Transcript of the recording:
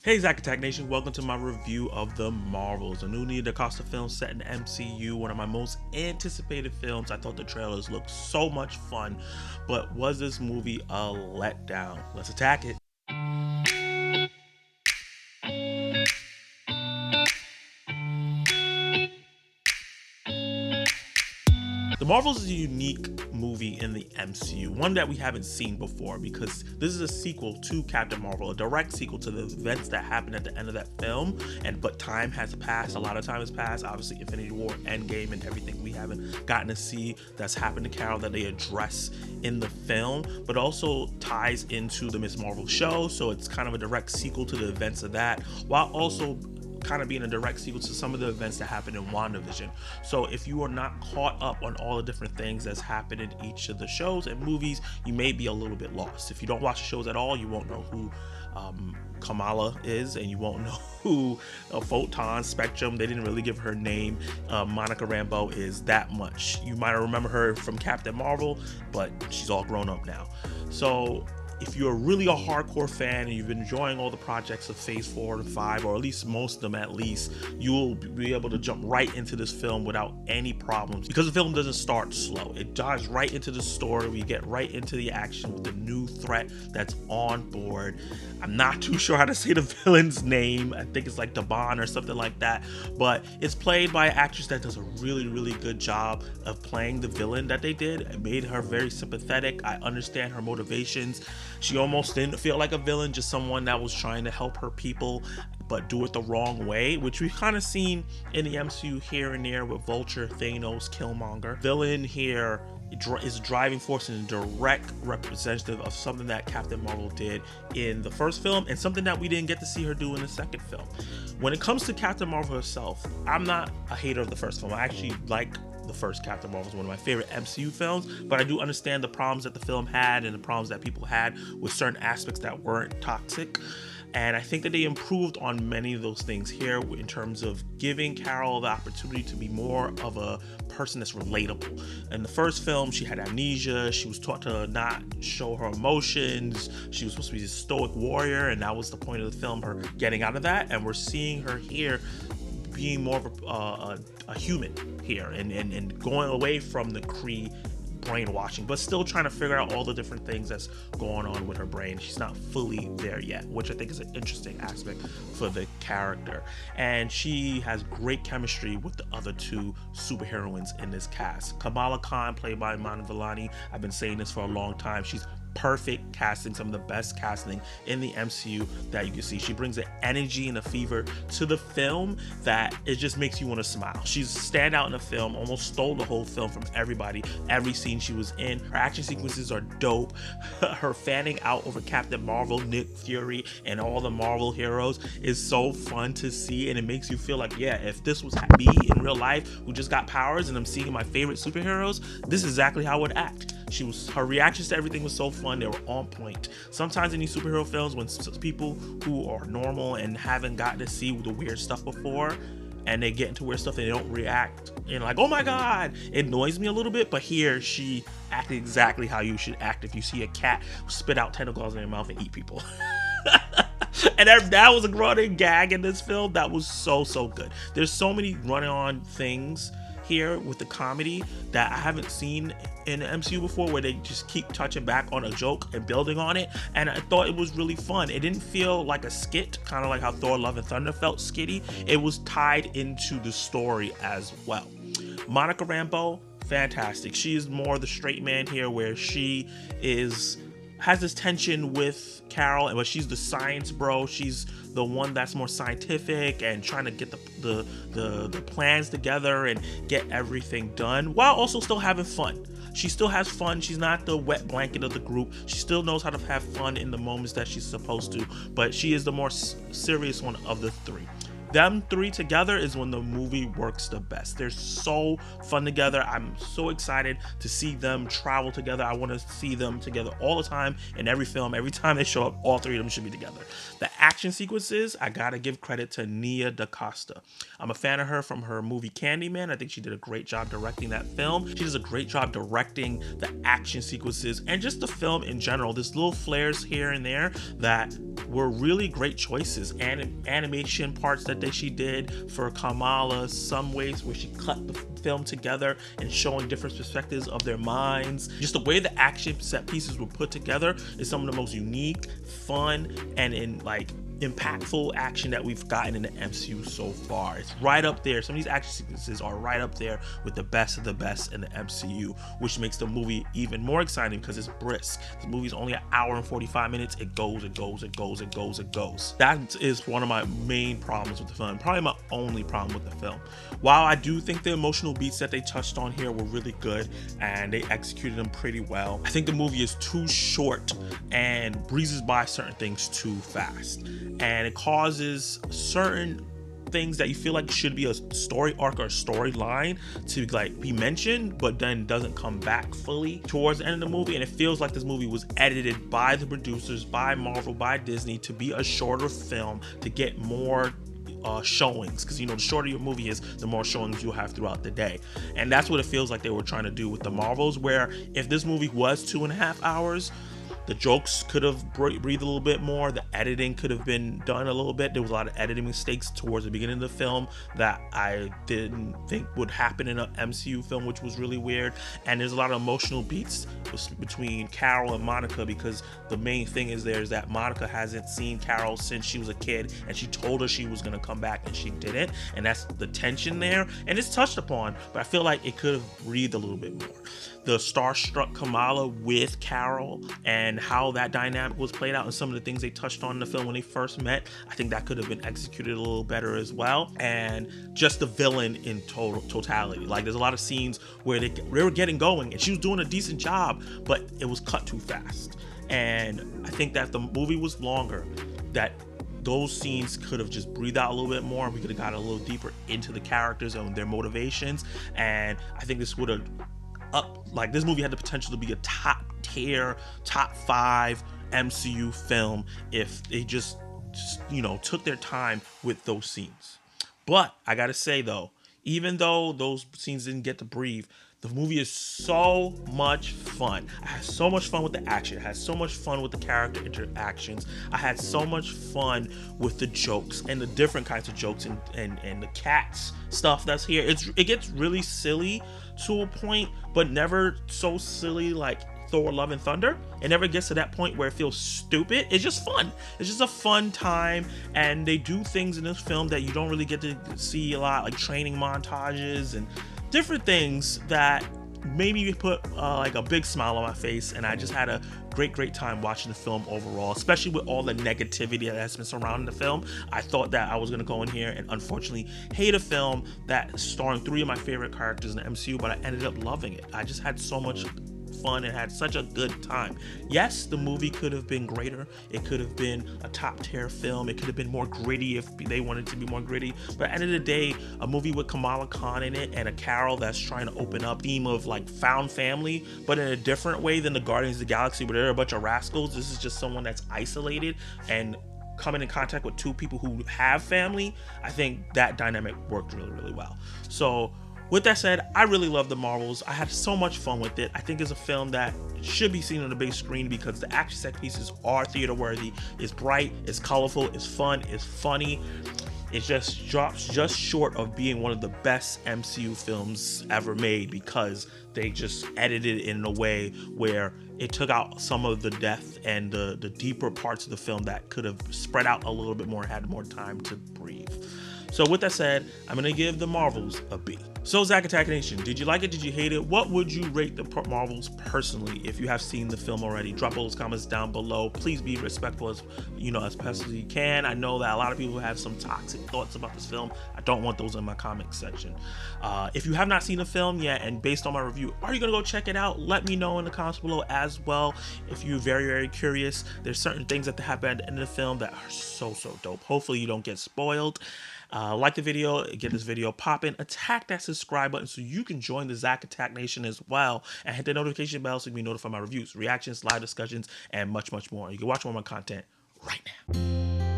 Hey Zack Attack Nation, welcome to my review of The Marvels, a new Nia DaCosta film set in the MCU, one of my most anticipated films. I thought the trailers looked so much fun, but was this movie a letdown? Let's attack it. The Marvels is a unique movie in the MCU, one that we haven't seen before because this is a sequel to Captain Marvel, a direct sequel to the events that happened at the end of that film. But time has passed, a lot of time has passed. Obviously, Infinity War, Endgame, and everything we haven't gotten to see that's happened to Carol that they address in the film, but also ties into the Miss Marvel show. So it's kind of a direct sequel to the events of that, while also kind of being a direct sequel to some of the events that happened in WandaVision. So if you are not caught up on all the different things that's happened in each of the shows and movies, you may be a little bit lost. If you don't watch the shows at all, you won't know who Kamala is, and you won't know who Photon Spectrum. They didn't really give her name. Monica Rambeau is that much. You might remember her from Captain Marvel, but she's all grown up now. So if you're really a hardcore fan and you've been enjoying all the projects of Phase 4 and 5, or at least most of them at least, you'll be able to jump right into this film without any problems because the film doesn't start slow. It dives right into the story. We get right into the action with the new threat that's on board. I'm not too sure how to say the villain's name. I think it's like Daban or something like that, but it's played by an actress that does a really, really good job of playing the villain that they did. It made her very sympathetic. I understand her motivations. She almost didn't feel like a villain, just someone that was trying to help her people, but do it the wrong way, which we've kind of seen in the MCU here and there with Vulture, Thanos, Killmonger. Villain here is a driving force and a direct representative of something that Captain Marvel did in the first film and something that we didn't get to see her do in the second film. When it comes to Captain Marvel herself, I'm not a hater of the first film. I actually like the first Captain Marvel. Is one of my favorite MCU films, but I do understand the problems that the film had and the problems that people had with certain aspects that weren't toxic. And I think that they improved on many of those things here in terms of giving Carol the opportunity to be more of a person that's relatable. In the first film, she had amnesia. She was taught to not show her emotions. She was supposed to be a stoic warrior, and that was the point of the film, her getting out of that. And we're seeing her here being more of a human here and going away from the Kree brainwashing, but still trying to figure out all the different things that's going on with her brain. She's not fully there yet, which I think is an interesting aspect for the character. And she has great chemistry with the other two superheroines in this cast. Kamala Khan, played by Iman Vellani, I've been saying this for a long time. She's perfect casting, some of the best casting in the MCU that you can see. She brings an energy and a fever to the film that it just makes you want to smile. She's a standout in the film, almost stole the whole film from everybody. Every scene she was in, her action sequences are dope. Her fanning out over Captain Marvel, Nick Fury, and all the Marvel heroes is so fun to see, and it makes you feel like, yeah, if this was me in real life who just got powers and I'm seeing my favorite superheroes, this is exactly how I would act. Her reactions to everything was so fun. They were on point. Sometimes in these superhero films, when people who are normal and haven't gotten to see the weird stuff before, and they get into weird stuff and they don't react and like, oh my god, it annoys me a little bit. But here she acted exactly how you should act if you see a cat spit out tentacles in their mouth and eat people. And that was a running gag in this film. That was so good. There's so many running on things here with the comedy that I haven't seen in the MCU before, where they just keep touching back on a joke and building on it, and I thought it was really fun. It didn't feel like a skit, kind of like how Thor Love and Thunder felt skitty. It was tied into the story as well. Monica Rambeau, fantastic. She is more the straight man here, where she has this tension with Carol, but she's the science bro. She's the one that's more scientific and trying to get the plans together and get everything done while also still having fun. She still has fun. She's not the wet blanket of the group. She still knows how to have fun in the moments that she's supposed to, but she is the more serious one of the three. them three together is when the movie works the best. They're so fun together. I'm so excited to see them travel together. I want to see them together all the time in every film. Every time they show up, all three of them should be together. The action sequences, I gotta give credit to Nia DaCosta. I'm a fan of her from her movie Candyman. I think she did a great job directing that film. She does a great job directing the action sequences and just the film in general. There's little flares here and there that were really great choices. And animation parts that she did for Kamala, some ways where she cut the film together and showing different perspectives of their minds. Just the way the action set pieces were put together is some of the most unique, fun, and impactful action that we've gotten in the MCU so far. It's right up there. Some of these action sequences are right up there with the best of the best in the MCU, which makes the movie even more exciting because it's brisk. The movie's only an hour and 45 minutes. It goes, it goes, it goes, it goes, it goes. That is one of my main problems with the film, probably my only problem with the film. While I do think the emotional beats that they touched on here were really good and they executed them pretty well, I think the movie is too short and breezes by certain things too fast. And it causes certain things that you feel like should be a story arc or a storyline to be mentioned, but then doesn't come back fully towards the end of the movie. And it feels like this movie was edited by the producers, by Marvel, by Disney, to be a shorter film to get more showings, because the shorter your movie is, the more showings you'll have throughout the day. And that's what it feels like they were trying to do with the Marvels, where if this movie was 2.5 hours, the jokes could have breathed a little bit more. The editing could have been done a little bit. There was a lot of editing mistakes towards the beginning of the film that I didn't think would happen in an MCU film, which was really weird. And there's a lot of emotional beats between Carol and Monica, because the main thing is that Monica hasn't seen Carol since she was a kid, and she told her she was going to come back and she didn't. And that's the tension there. And it's touched upon, but I feel like it could have breathed a little bit more. The starstruck Kamala with Carol and how that dynamic was played out, and some of the things they touched on in the film when they first met, I think that could have been executed a little better as well. And just the villain in totality, there's a lot of scenes where they were getting going and she was doing a decent job, but it was cut too fast. And I think that the movie was longer, that those scenes could have just breathed out a little bit more. We could have got a little deeper into the characters and their motivations. And I think this would have this movie had the potential to be a top tier, top 5 MCU film if they just took their time with those scenes. But I gotta say though, even though those scenes didn't get to breathe, the movie is so much fun. I had so much fun with the action. I had so much fun with the character interactions. I had so much fun with the jokes and the different kinds of jokes and the cats stuff that's here. It gets really silly to a point, but never so silly like Thor: Love and Thunder. It never gets to that point where it feels stupid. It's just fun. It's just a fun time, and they do things in this film that you don't really get to see a lot, like training montages and different things that made me put a big smile on my face. And I just had a great time watching the film overall, especially with all the negativity that has been surrounding the film. I thought that I was going to go in here and unfortunately hate a film that starring 3 of my favorite characters in the MCU, but I ended up loving it. I just had so much fun and had such a good time. Yes, the movie could have been greater. It could have been a top tier film. It could have been more gritty if they wanted to be more gritty. But at the end of the day, a movie with Kamala Khan in it and a Carol that's trying to open up theme of found family, but in a different way than the Guardians of the Galaxy, where there are a bunch of rascals. This is just someone that's isolated and coming in contact with 2 people who have family. I think that dynamic worked really well. So with that said, I really love the Marvels. I had so much fun with it. I think it's a film that should be seen on the big screen because the action set pieces are theater worthy. It's bright, it's colorful, it's fun, it's funny. It just drops just short of being one of the best MCU films ever made because they just edited it in a way where it took out some of the depth and the deeper parts of the film that could have spread out a little bit more, had more time to breathe. So with that said, I'm going to give the Marvels a B. So Zach Attack Nation, did you like it? Did you hate it? What would you rate the Marvels personally if you have seen the film already? Drop all those comments down below. Please be respectful as best as you can. I know that a lot of people have some toxic thoughts about this film. I don't want those in my comment section. If you have not seen the film yet, and based on my review, are you going to go check it out? Let me know in the comments below as well. If you're very curious, there's certain things that happen at the end of the film that are so dope. Hopefully you don't get spoiled. Like the video, get this video popping, attack that subscribe button so you can join the Zach Attack Nation as well, and hit the notification bell so you can be notified of my reviews, reactions, live discussions, and much, much more. You can watch more of my content right now.